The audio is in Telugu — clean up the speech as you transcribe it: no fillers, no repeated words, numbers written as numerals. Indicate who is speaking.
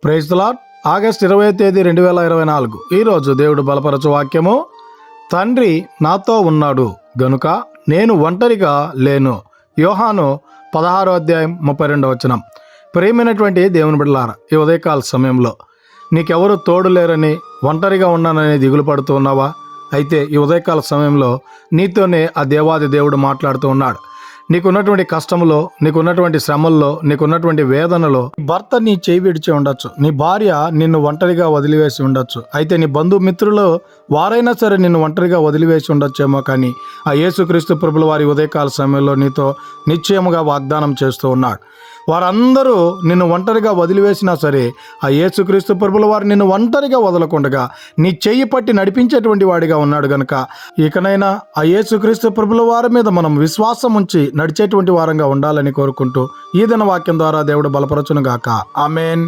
Speaker 1: Praise the lord. ఆగస్టు 20 తేదీ 2024. ఈరోజు దేవుడు బలపరచు వాక్యము, తండ్రి నాతో ఉన్నాడు గనుక నేను ఒంటరిగా లేను. యోహాను 16వ అధ్యాయం 32వ వచనం. ప్రియమైనటువంటి దేవుని బిడ్డలారా, ఈ ఉదయకాల సమయంలో నీకెవరు తోడు లేరని, ఒంటరిగా ఉన్నానని దిగులు పడుతూ ఉన్నావా? అయితే ఈ ఉదయకాల సమయంలో నీతోనే ఆ దేవాది దేవుడు మాట్లాడుతూ ఉన్నాడు. నీకున్నటువంటి కష్టంలో, నీకున్నటువంటి శ్రమల్లో, నీకున్నటువంటి వేదనలో భర్త నీ చేయి విడిచి ఉండొచ్చు, నీ భార్య నిన్ను ఒంటరిగా వదిలివేసి ఉండొచ్చు. అయితే నీ బంధుమిత్రులు వారైనా సరే నిన్ను ఒంటరిగా వదిలివేసి ఉండొచ్చేమో, కానీ ఆ యేసుక్రీస్తు ప్రభుల వారి ఉదయకాల సమయంలో నీతో నిశ్చయముగా వాగ్దానం చేస్తూ ఉన్నాడు. వారందరూ నిన్ను ఒంటరిగా వదిలివేసినా సరే ఆ యేసుక్రీస్తు ప్రభుల వారు నిన్ను ఒంటరిగా వదలకుండగా నీ చెయ్యి పట్టి నడిపించేటువంటి వాడిగా ఉన్నాడు గనుక ఇకనైనా ఆ యేసుక్రీస్తు ప్రభుల వారి మీద మనం విశ్వాసం ఉంచి నడిచేటువంటి వారంగా ఉండాలని కోరుకుంటూ ఈ దిన వాక్యం ద్వారా దేవుడు బలపరచును గాక. ఆమేన్.